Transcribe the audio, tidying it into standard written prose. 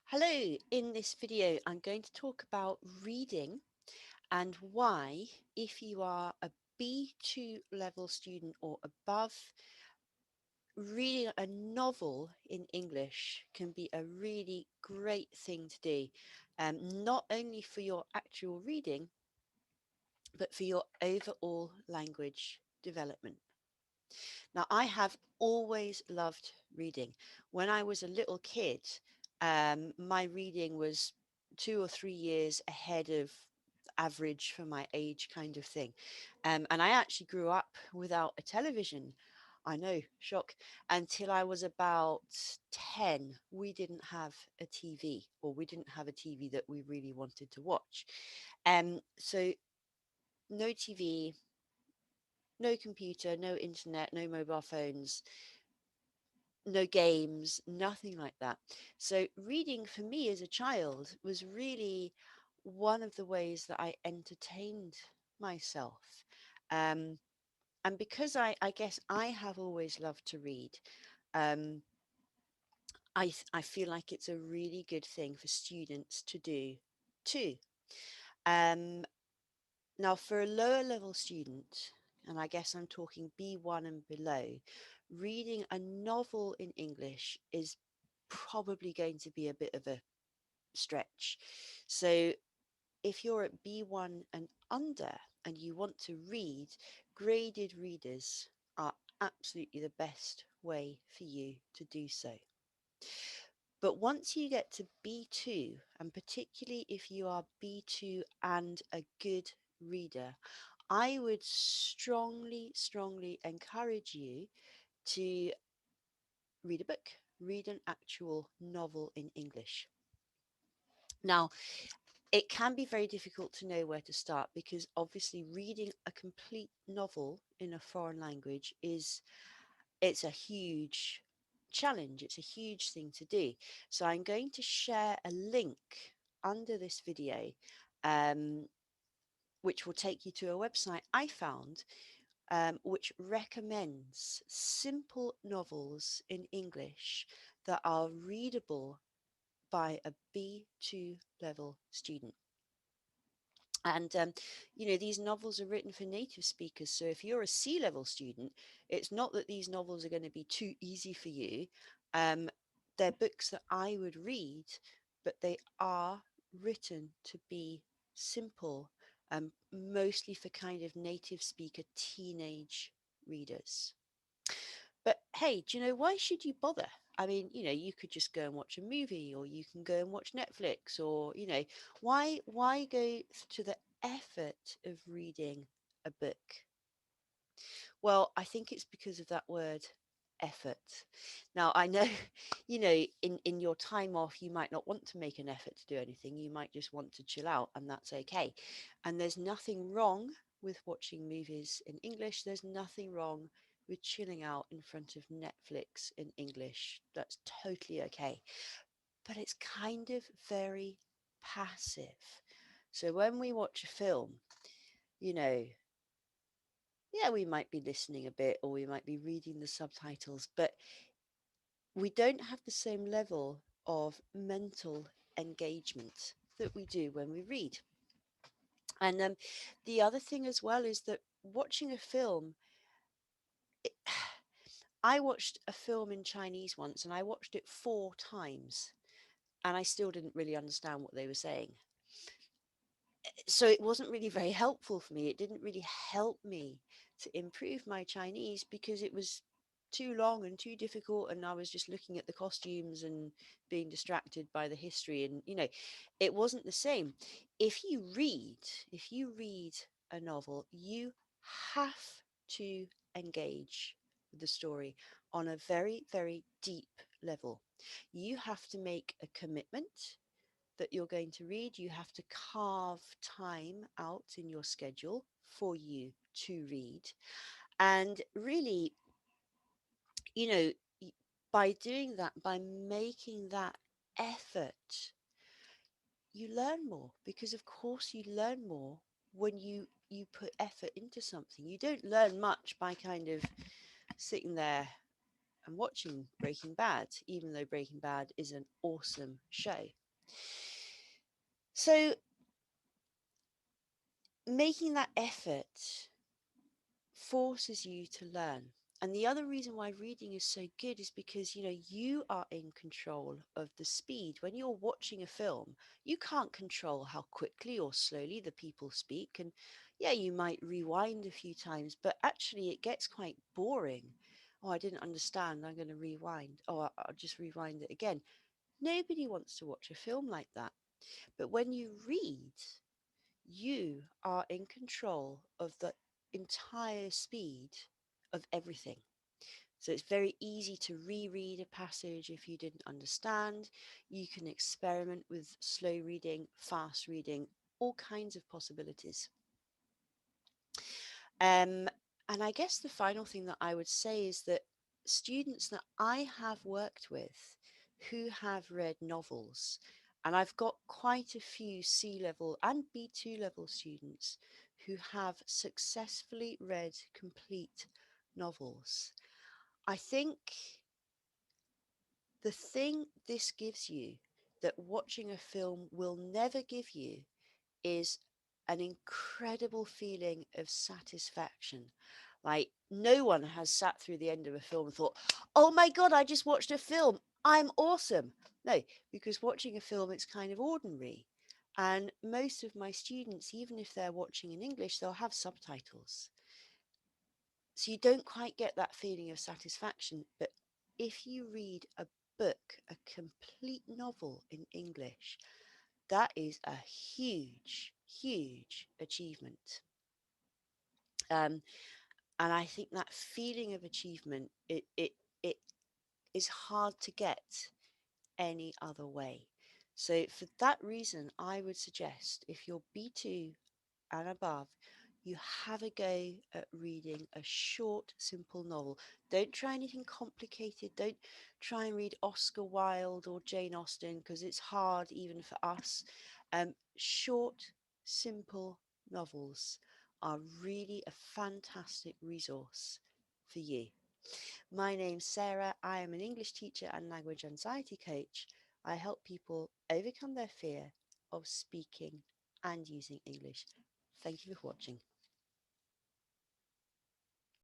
Hello, in this video I'm going to talk about reading and why, if you are a B2 level student or above, reading a novel in English can be a really great thing to do, not only for your actual reading, but for your overall language development. Now, I have always loved reading. When I was a little kid, my reading was 2 or 3 years ahead of average for my age, kind of thing. And I actually grew up without a television. I know, shock. Until I was about 10, we didn't have a TV, or we didn't have a TV that we really wanted to watch. So no TV, no computer, no internet, no mobile phones, no games, nothing like that. So reading for me as a child was really one of the ways that I entertained myself. Um, and because I guess I have always loved to read, um, I feel like it's a really good thing for students to do too. Um, Now, for a lower level student, and I guess I'm talking B1 and below, reading a novel in English is probably going to be a bit of a stretch. So, if you're at B1 and under and you want to read, graded readers are absolutely the best way for you to do so. But once you get to B2, and particularly if you are B2 and a good reader, I would strongly, strongly encourage you to read a book, read an actual novel in English. Now, it can be very difficult to know where to start because obviously reading a complete novel in a foreign language it's a huge challenge. It's a huge thing to do. So I'm going to share a link under this video, um, which will take you to a website I found, which recommends simple novels in English that are readable by a B2 level student. And, these novels are written for native speakers. So if you're a C level student, it's not that these novels are going to be too easy for you. Um, they're books that I would read, but they are written to be simple, mostly for kind of native speaker teenage readers. But hey, do you know, why should you bother? I mean, you could just go and watch a movie, or you can go and watch Netflix, or, why go to the effort of reading a book? Well, I think it's because of that word effort. Now, I know, in your time off, you might not want to make an effort to do anything. You might just want to chill out, and that's okay. And there's nothing wrong with watching movies in English. There's nothing wrong with chilling out in front of Netflix in English. That's totally okay. But it's kind of very passive. So when we watch a film, you know, yeah, we might be listening a bit or we might be reading the subtitles, but we don't have the same level of mental engagement that we do when we read. And the other thing as well is that watching a film, it, I watched a film in Chinese once and I watched it 4 times and I still didn't really understand what they were saying. So it wasn't really very helpful for me. It didn't really help me to improve my Chinese because it was too long and too difficult, and I was just looking at the costumes and being distracted by the history, and it wasn't the same. If you read a novel, you have to engage with the story on a very, very deep level. You have to make a commitment that you're going to read. You have to carve time out in your schedule for you to read. And really, you know, by doing that, by making that effort, you learn more because, of course, you learn more when you put effort into something. You don't learn much by kind of sitting there and watching Breaking Bad, even though Breaking Bad is an awesome show. So making that effort forces you to learn. And the other reason why reading is so good is because, you are in control of the speed. When you're watching a film, you can't control how quickly or slowly the people speak. And yeah, you might rewind a few times, but actually it gets quite boring. Oh, I didn't understand. I'm going to rewind. Oh, I'll just rewind it again. Nobody wants to watch a film like that. But when you read, you are in control of the entire speed of everything. So it's very easy to reread a passage if you didn't understand. You can experiment with slow reading, fast reading, all kinds of possibilities. Um, and I guess the final thing that I would say is that students that I have worked with who have read novels, and I've got quite a few C level and B2 level students who have successfully read complete novels. I think the thing this gives you that watching a film will never give you is an incredible feeling of satisfaction. Like, no one has sat through the end of a film and thought, oh my God, I just watched a film. I'm awesome. No, because watching a film, it's kind of ordinary. And most of my students, even if they're watching in English, they'll have subtitles. So you don't quite get that feeling of satisfaction. But if you read a book, a complete novel in English, that is a huge, huge achievement. Um, and I think that feeling of achievement, it is hard to get any other way. So for that reason, I would suggest if you're B2 and above, you have a go at reading a short, simple novel. Don't try anything complicated. Don't try and read Oscar Wilde or Jane Austen because it's hard even for us. Short, simple novels are really a fantastic resource for you. My name's Sarah. I am an English teacher and language anxiety coach. I help people overcome their fear of speaking and using English. Thank you for watching.